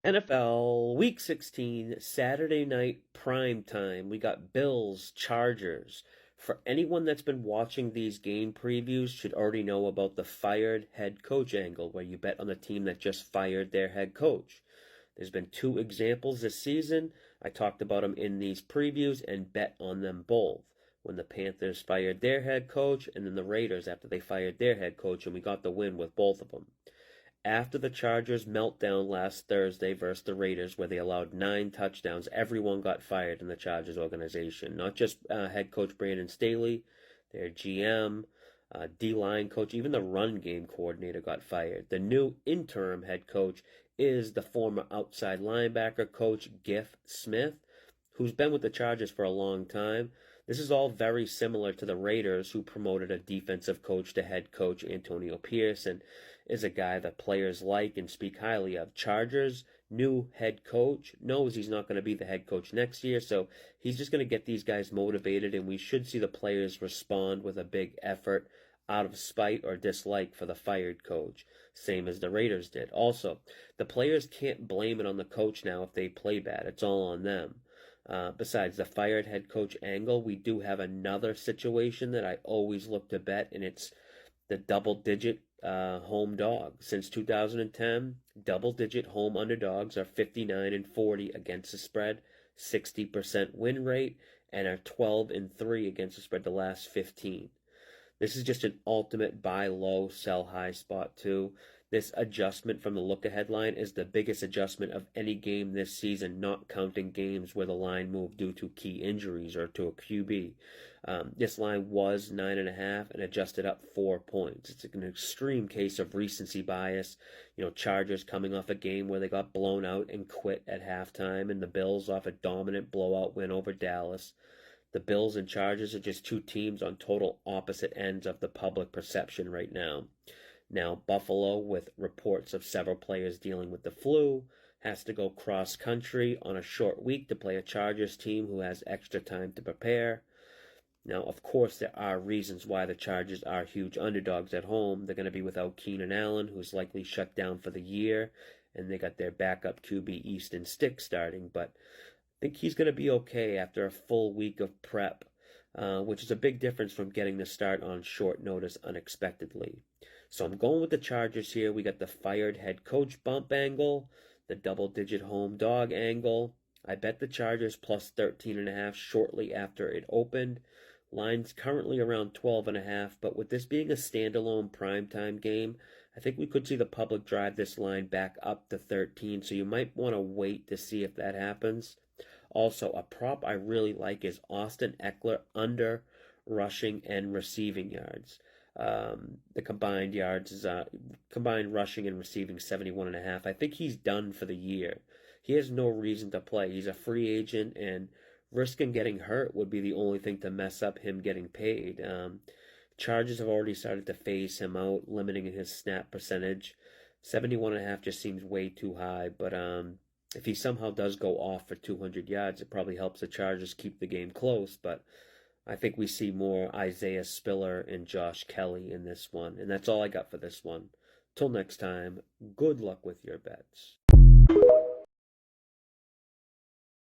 NFL Week 16, Saturday night prime time. We got Bills, Chargers. For anyone that's been watching these game previews, should already know about the fired head coach angle, where you bet on the team that just fired their head coach. There's been two examples this season. I talked about them in these previews and bet on them both. When the Panthers fired their head coach, and then the Raiders after they fired their head coach, and we got the win with both of them. After the Chargers' meltdown last Thursday versus the Raiders, where they allowed 9 touchdowns, everyone got fired in the Chargers organization. Not just head coach Brandon Staley, their GM, D-line coach, even the run game coordinator got fired. The new interim head coach is the former outside linebacker coach Giff Smith, who's been with the Chargers for a long time. This is all very similar to the Raiders, who promoted a defensive coach to head coach. Antonio Pierce and is a guy that players like and speak highly of. Chargers' new head coach knows he's not going to be the head coach next year, so he's just going to get these guys motivated, and we should see the players respond with a big effort out of spite or dislike for the fired coach, same as the Raiders did. Also, the players can't blame it on the coach now if they play bad. It's all on them. Besides the fired head coach angle, we do have another situation that I always look to bet, and it's the double-digit home dog. Since 2010, double-digit home underdogs are 59-40 against the spread, 60% win rate, and are 12-3 against the spread the last 15. This is just an ultimate buy low, sell high spot too. This adjustment from the look-ahead line is the biggest adjustment of any game this season, not counting games where the line moved due to key injuries or to a QB. This line was 9.5 and adjusted up 4 points. It's an extreme case of recency bias. Chargers coming off a game where they got blown out and quit at halftime, and the Bills off a dominant blowout win over Dallas. The Bills and Chargers are just two teams on total opposite ends of the public perception right now. Now, Buffalo, with reports of several players dealing with the flu, has to go cross-country on a short week to play a Chargers team who has extra time to prepare. Now, of course, there are reasons why the Chargers are huge underdogs at home. They're going to be without Keenan Allen, who's likely shut down for the year, and they got their backup QB Easton Stick starting, but I think he's going to be okay after a full week of prep, which is a big difference from getting the start on short notice unexpectedly. So I'm going with the Chargers here. We got the fired head coach bump angle, the double-digit home dog angle. I bet the Chargers plus 13.5 shortly after it opened. Line's currently around 12.5, but with this being a standalone primetime game, I think we could see the public drive this line back up to 13, so you might want to wait to see if that happens. Also, a prop I really like is Austin Eckler under rushing and receiving yards. The combined yards is combined rushing and receiving 71.5. I think he's done for the year. He has no reason to play. He's a free agent, and risking getting hurt would be the only thing to mess up him getting paid. Chargers have already started to phase him out, limiting his snap percentage. 71.5 just seems way too high, but if he somehow does go off for 200 yards, it probably helps the Chargers keep the game close, but I think we see more Isaiah Spiller and Josh Kelly in this one. And that's all I got for this one. Till next time, good luck with your bets.